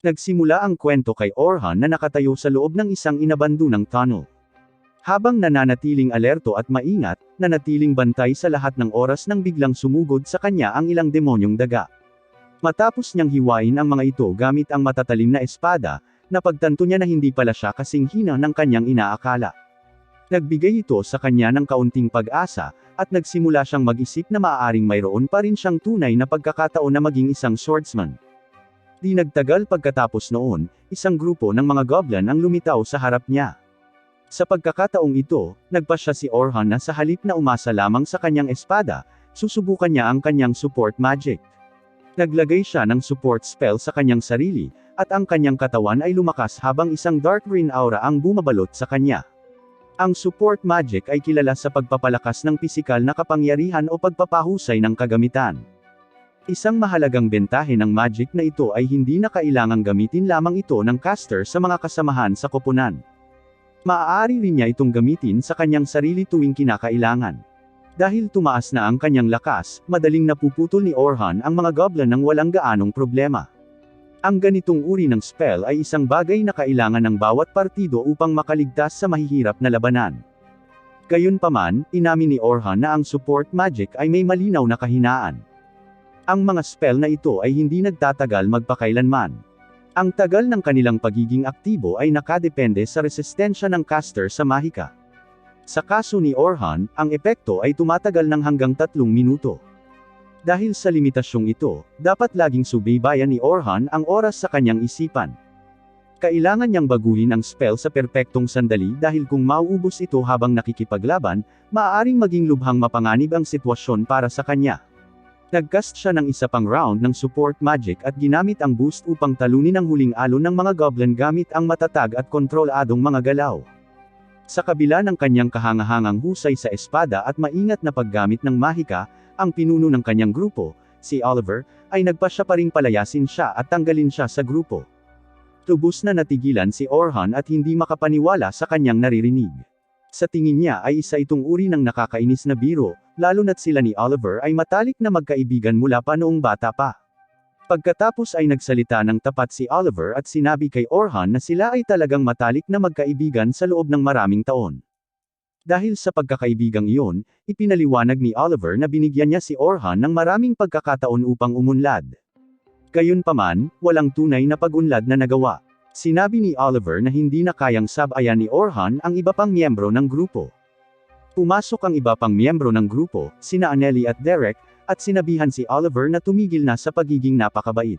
Nagsimula ang kwento kay Orhan na nakatayo sa loob ng isang inabandonang tunnel. Habang nananatiling alerto at maingat, nanatiling bantay sa lahat ng oras nang biglang sumugod sa kanya ang ilang demonyong daga. Matapos niyang hiwain ang mga ito gamit ang matatalim na espada, napagtanto niya na hindi pala siya kasing hina ng kanyang inaakala. Nagbigay ito sa kanya ng kaunting pag-asa, at nagsimula siyang mag-isip na maaaring mayroon pa rin siyang tunay na pagkakataon na maging isang swordsman. Di nagtagal pagkatapos noon, isang grupo ng mga goblin ang lumitaw sa harap niya. Sa pagkakataong ito, nagpasya si Orhan na sa halip na umasa lamang sa kanyang espada, susubukan niya ang kanyang support magic. Naglagay siya ng support spell sa kanyang sarili, at ang kanyang katawan ay lumakas habang isang dark green aura ang bumabalot sa kanya. Ang support magic ay kilala sa pagpapalakas ng pisikal na kapangyarihan o pagpapahusay ng kagamitan. Isang mahalagang bentahe ng magic na ito ay hindi na kailangang gamitin lamang ito ng caster sa mga kasamahan sa koponan. Maaari rin niya itong gamitin sa kanyang sarili tuwing kinakailangan. Dahil tumaas na ang kanyang lakas, madaling napuputol ni Orhan ang mga goblin ng walang gaanong problema. Ang ganitong uri ng spell ay isang bagay na kailangan ng bawat partido upang makaligtas sa mahihirap na labanan. Gayunpaman, inamin ni Orhan na ang support magic ay may malinaw na kahinaan. Ang mga spell na ito ay hindi nagtatagal magpakailanman. Ang tagal ng kanilang pagiging aktibo ay nakadepende sa resistensya ng caster sa mahika. Sa kaso ni Orhan, ang epekto ay tumatagal ng hanggang 3 minuto. Dahil sa limitasyong ito, dapat laging subaybayan ni Orhan ang oras sa kanyang isipan. Kailangan niyang baguhin ang spell sa perpektong sandali dahil kung mauubos ito habang nakikipaglaban, maaaring maging lubhang mapanganib ang sitwasyon para sa kanya. Nagcast siya ng isa pang round ng support magic at ginamit ang boost upang talunin ang huling alon ng mga goblin gamit ang matatag at kontroladong mga galaw. Sa kabila ng kanyang kahangahangang husay sa espada at maingat na paggamit ng mahika, ang pinuno ng kanyang grupo, si Oliver, ay nagpasya pa ring palayasin siya at tanggalin siya sa grupo. Lubos na natigilan si Orhan at hindi makapaniwala sa kanyang naririnig. Sa tingin niya ay isa itong uri ng nakakainis na biro, lalo na't sila ni Oliver ay matalik na magkaibigan mula pa noong bata pa. Pagkatapos ay nagsalita ng tapat si Oliver at sinabi kay Orhan na sila ay talagang matalik na magkaibigan sa loob ng maraming taon. Dahil sa pagkakaibigang iyon, ipinaliwanag ni Oliver na binigyan niya si Orhan ng maraming pagkakataon upang umunlad. Gayunpaman, walang tunay na pag-unlad na nagawa. Sinabi ni Oliver na hindi na kayang sabayan ni Orhan ang iba pang miyembro ng grupo. Pumasok ang iba pang miyembro ng grupo, sina Anneli at Derek, at sinabihan si Oliver na tumigil na sa pagiging napakabait.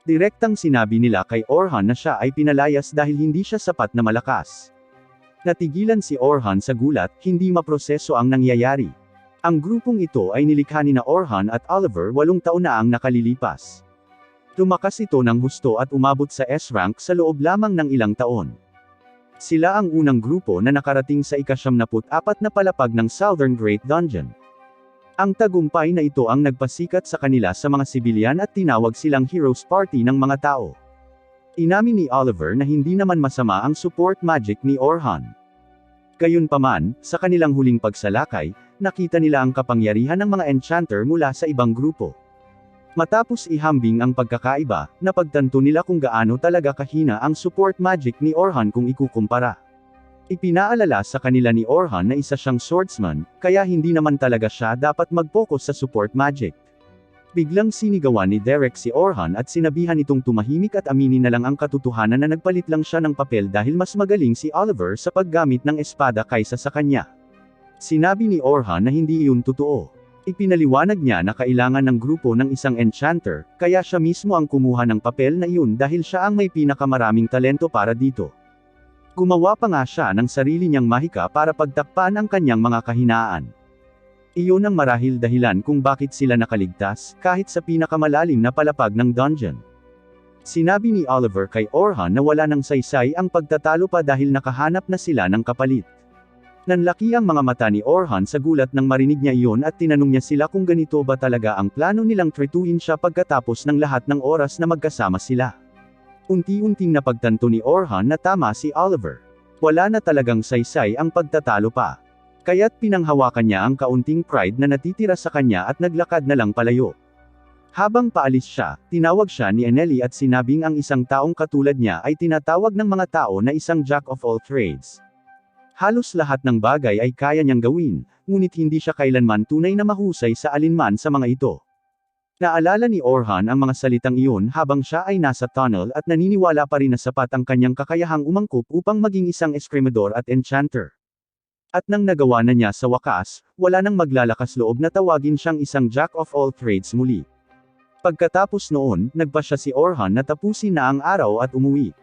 Direktang sinabi nila kay Orhan na siya ay pinalayas dahil hindi siya sapat na malakas. Natigilan si Orhan sa gulat, hindi maproseso ang nangyayari. Ang grupong ito ay nilikha ni na Orhan at Oliver 8 taon na ang nakalilipas. Lumakas ito ng husto at umabot sa S-rank sa loob lamang ng ilang taon. Sila ang unang grupo na nakarating sa ika-74 na palapag ng Southern Great Dungeon. Ang tagumpay na ito ang nagpasikat sa kanila sa mga sibilyan at tinawag silang Heroes Party ng mga tao. Inamin ni Oliver na hindi naman masama ang support magic ni Orhan. Gayunpaman, sa kanilang huling pagsalakay, nakita nila ang kapangyarihan ng mga enchanter mula sa ibang grupo. Matapos ihambing ang pagkakaiba, napagtanto nila kung gaano talaga kahina ang support magic ni Orhan kung ikukumpara. Ipinaalala sa kanila ni Orhan na isa siyang swordsman, kaya hindi naman talaga siya dapat mag-focus sa support magic. Biglang sinigawan ni Derek si Orhan at sinabihan itong tumahimik at aminin na lang ang katotohanan na nagpalit lang siya ng papel dahil mas magaling si Oliver sa paggamit ng espada kaysa sa kanya. Sinabi ni Orhan na hindi iyon totoo. Ipinaliwanag niya na kailangan ng grupo ng isang enchanter, kaya siya mismo ang kumuha ng papel na iyon dahil siya ang may pinakamaraming talento para dito. Gumawa pa nga siya ng sarili niyang mahika para pagtakpan ang kanyang mga kahinaan. Iyon ang marahil dahilan kung bakit sila nakaligtas, kahit sa pinakamalalim na palapag ng dungeon. Sinabi ni Oliver kay Orhan na wala ng saysay ang pagtatalo pa dahil nakahanap na sila ng kapalit. Nanlaki ang mga mata ni Orhan sa gulat nang marinig niya iyon at tinanong niya sila kung ganito ba talaga ang plano nilang trituin siya pagkatapos ng lahat ng oras na magkasama sila. Unti-unting napagtanto ni Orhan na tama si Oliver. Wala na talagang saysay ang pagtatalo pa. Kaya't pinanghawakan niya ang kaunting pride na natitira sa kanya at naglakad na lang palayo. Habang paalis siya, tinawag siya ni Anneli at sinabing ang isang taong katulad niya ay tinatawag ng mga tao na isang jack of all trades. Halos lahat ng bagay ay kaya niyang gawin, ngunit hindi siya kailanman tunay na mahusay sa alinman sa mga ito. Naalala ni Orhan ang mga salitang iyon habang siya ay nasa tunnel at naniniwala pa rin na sapat ang kanyang kakayahang umangkop upang maging isang eskrimador at enchanter. At nang nagawa na niya sa wakas, wala nang maglalakas loob na tawagin siyang isang jack of all trades muli. Pagkatapos noon, nagpa siya si Orhan na tapusin na ang araw at umuwi.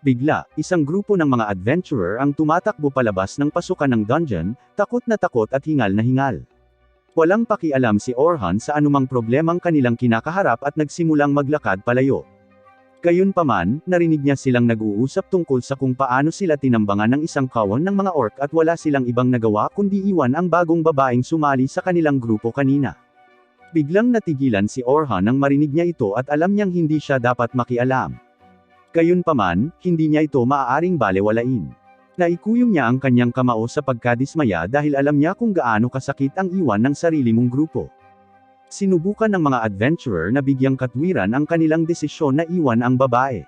Bigla, isang grupo ng mga adventurer ang tumatakbo palabas ng pasukan ng dungeon, takot at hingal na hingal. Walang pakialam si Orhan sa anumang problemang kanilang kinakaharap at nagsimulang maglakad palayo. Gayunpaman, narinig niya silang nag-uusap tungkol sa kung paano sila tinambangan ng isang kawon ng mga orc at wala silang ibang nagawa kundi iwan ang bagong babaeng sumali sa kanilang grupo kanina. Biglang natigilan si Orhan nang marinig niya ito at alam niyang hindi siya dapat makialam. Gayunpaman, hindi niya ito maaaring balewalain. Naikuyom niya ang kanyang kamao sa pagkadismaya dahil alam niya kung gaano kasakit ang iwan ng sarili mong grupo. Sinubukan ng mga adventurer na bigyang katwiran ang kanilang desisyon na iwan ang babae.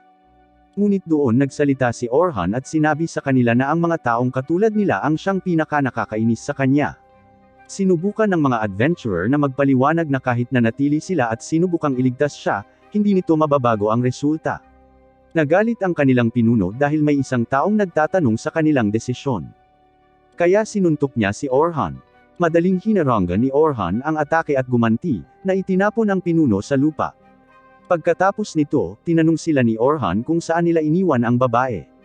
Ngunit doon nagsalita si Orhan at sinabi sa kanila na ang mga taong katulad nila ang siyang pinaka-nakakainis sa kanya. Sinubukan ng mga adventurer na magpaliwanag na kahit nanatili sila at sinubukang iligtas siya, hindi nito mababago ang resulta. Nagalit ang kanilang pinuno dahil may isang taong nagtatanong sa kanilang desisyon. Kaya sinuntok niya si Orhan. Madaling hinaranggan ni Orhan ang atake at gumanti, na itinapon ang pinuno sa lupa. Pagkatapos nito, tinanong sila ni Orhan kung saan nila iniwan ang babae.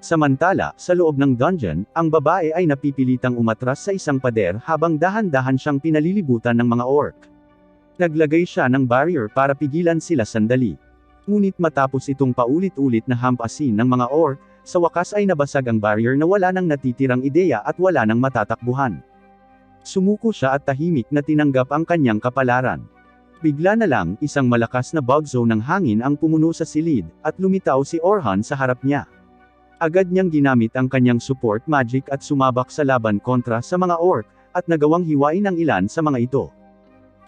Samantala, sa loob ng dungeon, ang babae ay napipilitang umatras sa isang pader habang dahan-dahan siyang pinalilibutan ng mga orc. Naglagay siya ng barrier para pigilan sila sandali. Ngunit matapos itong paulit-ulit na hampasin ng mga orc, sa wakas ay nabasag ang barrier na wala nang natitirang ideya at wala nang matatakbuhan. Sumuko siya at tahimik na tinanggap ang kanyang kapalaran. Bigla na lang, isang malakas na bagzo ng hangin ang pumuno sa silid, at lumitaw si Orhan sa harap niya. Agad niyang ginamit ang kanyang support magic at sumabak sa laban kontra sa mga orc, at nagawang hiwain ang ilan sa mga ito.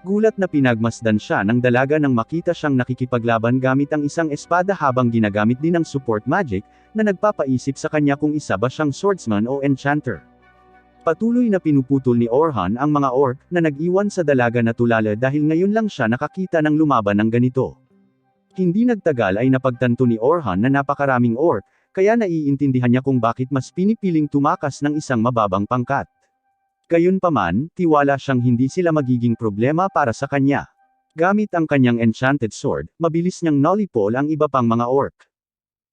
Gulat na pinagmasdan siya ng dalaga nang makita siyang nakikipaglaban gamit ang isang espada habang ginagamit din ang support magic, na nagpapaisip sa kanya kung isa ba siyang swordsman o enchanter. Patuloy na pinuputol ni Orhan ang mga orc, na nag-iwan sa dalaga na tulala dahil ngayon lang siya nakakita ng lumaban ng ganito. Hindi nagtagal ay napagtanto ni Orhan na napakaraming orc, kaya naiintindihan niya kung bakit mas pinipiling tumakas ng isang mababang pangkat. Gayunpaman, tiwala siyang hindi sila magiging problema para sa kanya. Gamit ang kanyang enchanted sword, mabilis niyang nolipol ang iba pang mga orc.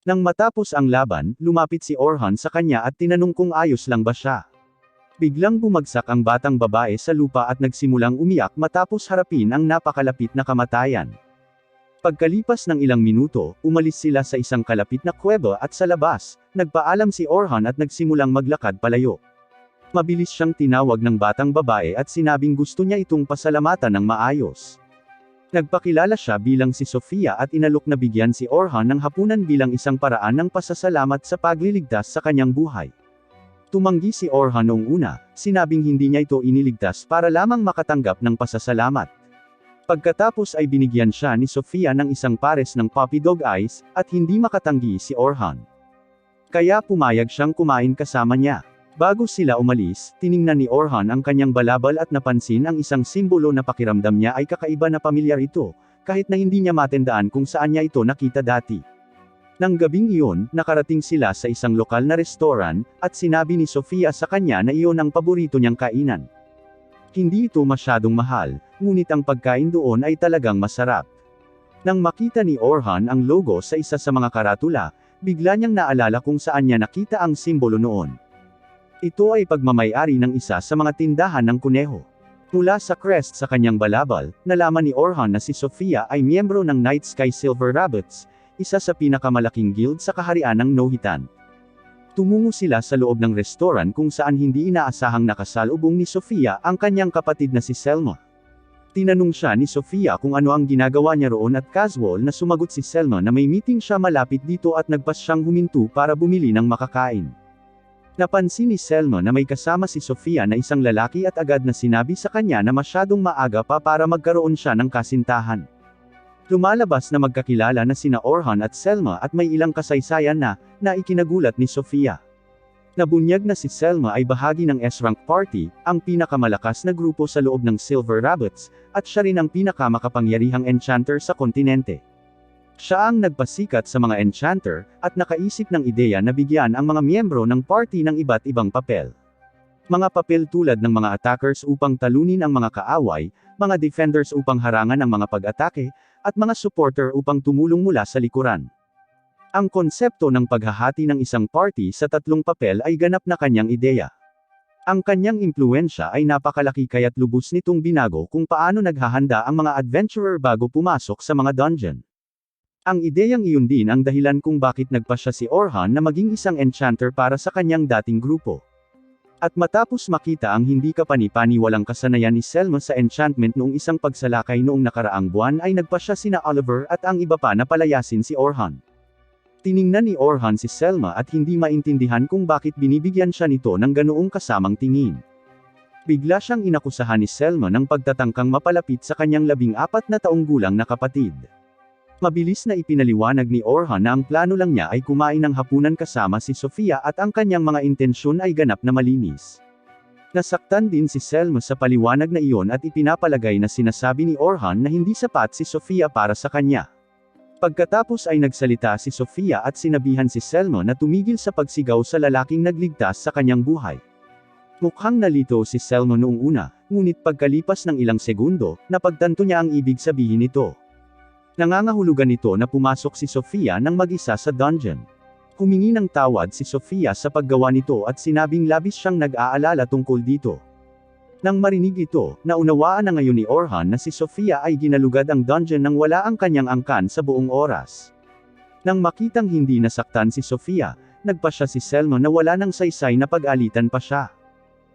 Nang matapos ang laban, lumapit si Orhan sa kanya at tinanong kung ayos lang ba siya. Biglang bumagsak ang batang babae sa lupa at nagsimulang umiyak matapos harapin ang napakalapit na kamatayan. Pagkalipas ng ilang minuto, umalis sila sa isang kalapit na kuweba at sa labas, nagpaalam si Orhan at nagsimulang maglakad palayo. Mabilis siyang tinawag ng batang babae at sinabing gusto niya itong pasalamatan ng maayos. Nagpakilala siya bilang si Sofia at inalok na bigyan si Orhan ng hapunan bilang isang paraan ng pasasalamat sa pagliligtas sa kanyang buhay. Tumanggi si Orhan noong una, sinabing hindi niya ito iniligtas para lamang makatanggap ng pasasalamat. Pagkatapos ay binigyan siya ni Sofia ng isang pares ng puppy dog eyes, at hindi makatanggi si Orhan. Kaya pumayag siyang kumain kasama niya. Bago sila umalis, tiningnan ni Orhan ang kanyang balabal at napansin ang isang simbolo na pakiramdam niya ay kakaiba na pamilyar ito, kahit na hindi niya matandaan kung saan niya ito nakita dati. Nang gabing iyon, nakarating sila sa isang lokal na restoran, at sinabi ni Sofia sa kanya na iyon ang paborito niyang kainan. Hindi ito masyadong mahal, ngunit ang pagkain doon ay talagang masarap. Nang makita ni Orhan ang logo sa isa sa mga karatula, bigla niyang naalala kung saan niya nakita ang simbolo noon. Ito ay pagmamay-ari ng isa sa mga tindahan ng kuneho. Mula sa crest sa kanyang balabal, nalaman ni Orhan na si Sofia ay miyembro ng Night Sky Silver Rabbits, isa sa pinakamalaking guild sa kaharian ng Nohitan. Tumungo sila sa loob ng restoran kung saan hindi inaasahang nakasalubong ni Sofia ang kanyang kapatid na si Selma. Tinanong siya ni Sofia kung ano ang ginagawa niya roon at casual na sumagot si Selma na may meeting siya malapit dito at nagpas siyang huminto para bumili ng makakain. Napansin ni Selma na may kasama si Sofia na isang lalaki at agad na sinabi sa kanya na masyadong maaga pa para magkaroon siya ng kasintahan. Lumalabas na magkakilala na sina Orhan at Selma at may ilang kasaysayan na ikinagulat ni Sofia. Nabunyag na si Selma ay bahagi ng S-Rank Party, ang pinakamalakas na grupo sa loob ng Silver Rabbits, at siya rin ang pinakamakapangyarihang enchanter sa kontinente. Siya ang nagpasikat sa mga enchanter, at nakaisip ng ideya na bigyan ang mga miyembro ng party ng iba't ibang papel. Mga papel tulad ng mga attackers upang talunin ang mga kaaway, mga defenders upang harangan ang mga pag-atake, at mga supporter upang tumulong mula sa likuran. Ang konsepto ng paghahati ng isang party sa tatlong papel ay ganap na kanyang ideya. Ang kanyang impluwensya ay napakalaki kaya't lubos nitong binago kung paano naghahanda ang mga adventurer bago pumasok sa mga dungeon. Ang ideyang iyon din ang dahilan kung bakit nagpasya si Orhan na maging isang enchanter para sa kanyang dating grupo. At matapos makita ang hindi kapani-paniwalang kasanayan ni Selma sa enchantment noong isang pagsalakay noong nakaraang buwan ay nagpasya sina Oliver at ang iba pa na palayasin si Orhan. Tiningnan ni Orhan si Selma at hindi maintindihan kung bakit binibigyan siya nito ng ganoong kasamang tingin. Bigla siyang inakusahan ni Selma ng pagtatangkang mapalapit sa kanyang 14 na taong gulang na kapatid. Mabilis na ipinaliwanag ni Orhan na ang plano lang niya ay kumain ng hapunan kasama si Sofia at ang kanyang mga intensyon ay ganap na malinis. Nasaktan din si Selma sa paliwanag na iyon at ipinapalagay na sinasabi ni Orhan na hindi sapat si Sofia para sa kanya. Pagkatapos ay nagsalita si Sofia at sinabihan si Selma na tumigil sa pagsigaw sa lalaking nagligtas sa kanyang buhay. Mukhang nalito si Selma noong una, ngunit pagkalipas ng ilang segundo, napagtanto niya ang ibig sabihin nito. Nangangahulugan nito na pumasok si Sofia nang mag-isa sa dungeon. Humingi ng tawad si Sofia sa paggawa nito at sinabing labis siyang nag-aalala tungkol dito. Nang marinig ito, naunawaan na ngayon ni Orhan na si Sofia ay ginalugad ang dungeon nang wala ang kanyang angkan sa buong oras. Nang makitang hindi nasaktan si Sofia, nagpasya si Selma na wala nang saysay na pag-alitan pa siya.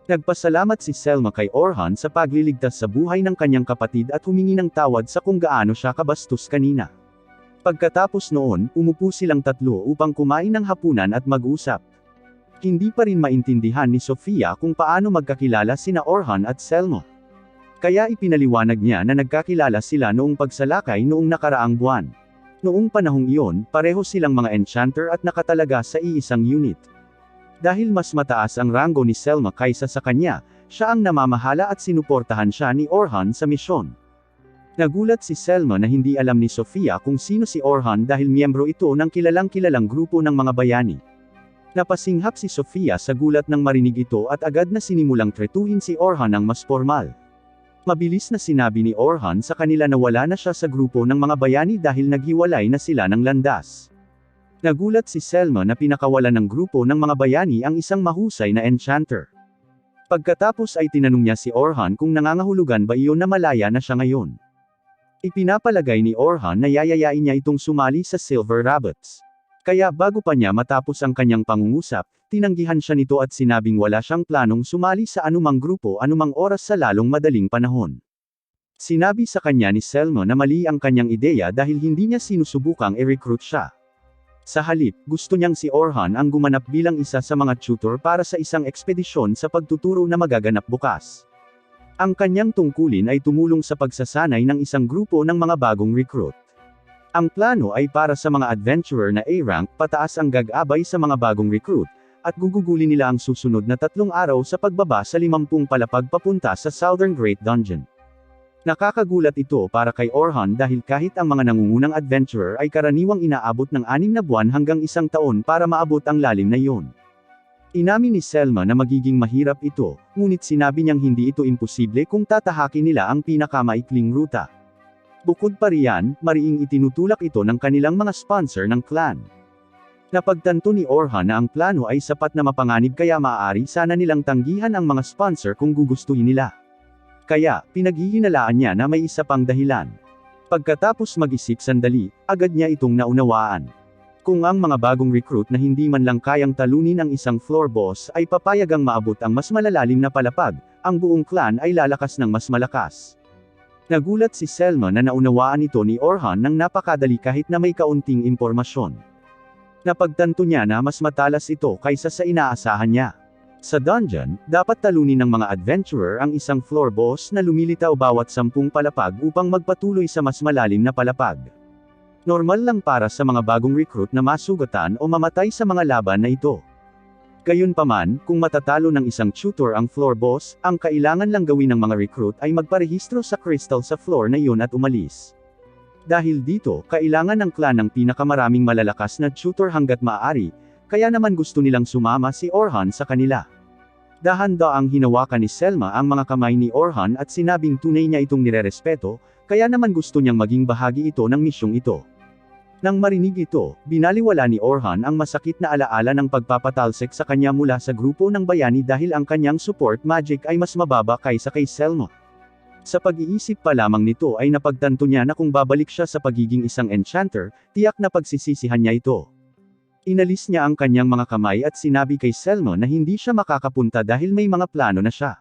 Nagpasalamat si Selma kay Orhan sa pagliligtas sa buhay ng kanyang kapatid at humingi ng tawad sa kung gaano siya kabastos kanina. Pagkatapos noon, umupo silang tatlo upang kumain ng hapunan at mag-usap. Hindi pa rin maintindihan ni Sofia kung paano magkakilala sina Orhan at Selma. Kaya ipinaliwanag niya na nagkakilala sila noong pagsalakay noong nakaraang buwan. Noong panahong iyon, pareho silang mga enchanter at nakatalaga sa iisang unit. Dahil mas mataas ang ranggo ni Selma kaysa sa kanya, siya ang namamahala at sinuportahan siya ni Orhan sa misyon. Nagulat si Selma na hindi alam ni Sofia kung sino si Orhan dahil miyembro ito ng kilalang-kilalang grupo ng mga bayani. Napasinghap si Sofia sa gulat nang marinig ito at agad na sinimulang tretuhin si Orhan ng mas formal. Mabilis na sinabi ni Orhan sa kanila na wala na siya sa grupo ng mga bayani dahil naghiwalay na sila ng landas. Nagulat si Selma na pinakawalan ng grupo ng mga bayani ang isang mahusay na enchanter. Pagkatapos ay tinanong niya si Orhan kung nangangahulugan ba iyon na malaya na siya ngayon. Ipinapalagay ni Orhan na yayayain niya itong sumali sa Silver Rabbits. Kaya bago pa niya matapos ang kanyang pangungusap, tinanggihan siya nito at sinabing wala siyang planong sumali sa anumang grupo anumang oras sa lalong madaling panahon. Sinabi sa kanya ni Selma na mali ang kanyang ideya dahil hindi niya sinusubukang i-recruit siya. Sa halip, gusto niyang si Orhan ang gumanap bilang isa sa mga tutor para sa isang ekspedisyon sa pagtuturo na magaganap bukas. Ang kanyang tungkulin ay tumulong sa pagsasanay ng isang grupo ng mga bagong recruit. Ang plano ay para sa mga adventurer na A-rank, pataas ang gag-abay sa mga bagong recruit, at gugugulin nila ang susunod na 3 araw sa pagbaba sa 50 palapag papunta sa Southern Great Dungeon. Nakakagulat ito para kay Orhan dahil kahit ang mga nangungunang adventurer ay karaniwang inaabot ng 6 na buwan hanggang 1 taon para maabot ang lalim na iyon. Inamin ni Selma na magiging mahirap ito, ngunit sinabi niyang hindi ito imposible kung tatahakin nila ang pinakamaikling ruta. Bukod pa riyan, mariing itinutulak ito ng kanilang mga sponsor ng clan. Napagtanto ni Orhan na ang plano ay sapat na mapanganib kaya maaari sana nilang tanggihan ang mga sponsor kung gugustuhin nila. Kaya, pinaghihinalaan niya na may isa pang dahilan. Pagkatapos mag-isip sandali, agad niya itong naunawaan. Kung ang mga bagong recruit na hindi man lang kayang talunin ang isang floor boss ay papayagang maabot ang mas malalalim na palapag, ang buong clan ay lalakas ng mas malakas. Nagulat si Selma na naunawaan ito ni Orhan nang napakadali kahit na may kaunting impormasyon. Napagtanto niya na mas matalas ito kaysa sa inaasahan niya. Sa dungeon, dapat talunin ng mga adventurer ang isang floor boss na lumilitaw bawat 10 palapag upang magpatuloy sa mas malalim na palapag. Normal lang para sa mga bagong recruit na masugatan o mamatay sa mga laban na ito. Gayunpaman, kung matatalo ng isang tutor ang floor boss, ang kailangan lang gawin ng mga recruit ay magparehistro sa crystal sa floor na iyon at umalis. Dahil dito, kailangan ng clan ng pinakamaraming malalakas na tutor hanggat maaari, kaya naman gusto nilang sumama si Orhan sa kanila. Dahan-daang hinawakan ni Selma ang mga kamay ni Orhan at sinabing tunay niya itong nirerespeto, kaya naman gusto niyang maging bahagi ito ng misyong ito. Nang marinig ito, binaliwala ni Orhan ang masakit na alaala ng pagpapatalsik sa kanya mula sa grupo ng bayani dahil ang kanyang support magic ay mas mababa kaysa kay Selma. Sa pag-iisip pa lamang nito ay napagtanto niya na kung babalik siya sa pagiging isang enchanter, tiyak na pagsisisihan niya ito. Inalis niya ang kanyang mga kamay at sinabi kay Selma na hindi siya makakapunta dahil may mga plano na siya.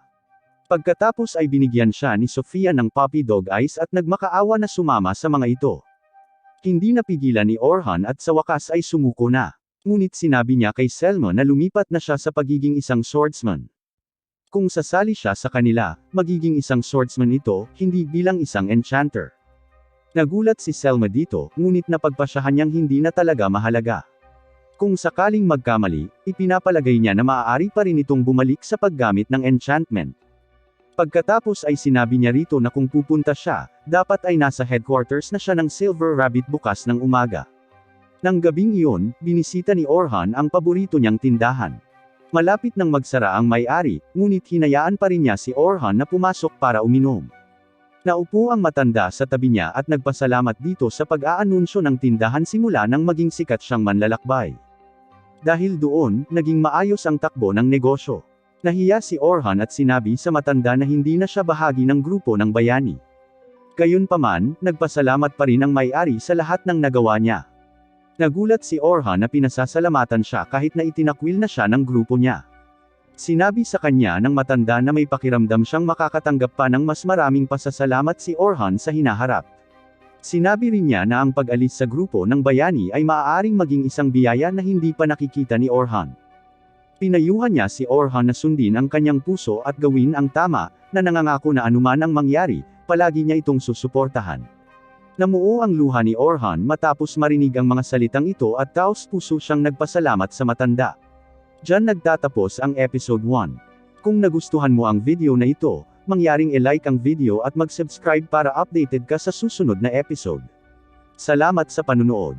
Pagkatapos ay binigyan siya ni Sofia ng puppy dog eyes at nagmakaawa na sumama sa mga ito. Hindi napigilan ni Orhan at sa wakas ay sumuko na. Ngunit sinabi niya kay Selma na lumipat na siya sa pagiging isang swordsman. Kung sasali siya sa kanila, magiging isang swordsman ito, hindi bilang isang enchanter. Nagulat si Selma dito, ngunit napagpasyahan niyang hindi na talaga mahalaga. Kung sakaling magkamali, ipinapalagay niya na maaari pa rin itong bumalik sa paggamit ng enchantment. Pagkatapos ay sinabi niya rito na kung pupunta siya, dapat ay nasa headquarters na siya ng Silver Rabbit bukas ng umaga. Nang gabing iyon, binisita ni Orhan ang paborito niyang tindahan. Malapit nang magsara ang may-ari, ngunit hinayaan pa rin niya si Orhan na pumasok para uminom. Naupo ang matanda sa tabi niya at nagpasalamat dito sa pag-aanunsyo ng tindahan simula nang maging sikat siyang manlalakbay. Dahil doon, naging maayos ang takbo ng negosyo. Nahiya si Orhan at sinabi sa matanda na hindi na siya bahagi ng grupo ng bayani. Gayunpaman, nagpasalamat pa rin ang may-ari sa lahat ng nagawa niya. Nagulat si Orhan na pinasasalamatan siya kahit na itinakwil na siya ng grupo niya. Sinabi sa kanya ng matanda na may pakiramdam siyang makakatanggap pa ng mas maraming pasasalamat si Orhan sa hinaharap. Sinabi rin niya na ang pag-alis sa grupo ng bayani ay maaaring maging isang biyaya na hindi pa nakikita ni Orhan. Pinayuhan niya si Orhan na sundin ang kanyang puso at gawin ang tama, na nangangako na anuman ang mangyari, palagi niya itong susuportahan. Namuo ang luha ni Orhan matapos marinig ang mga salitang ito at taos-puso siyang nagpasalamat sa matanda. Diyan nagtatapos ang episode 1. Kung nagustuhan mo ang video na ito, mangyaring i-like ang video at mag-subscribe para updated ka sa susunod na episode. Salamat sa panunood.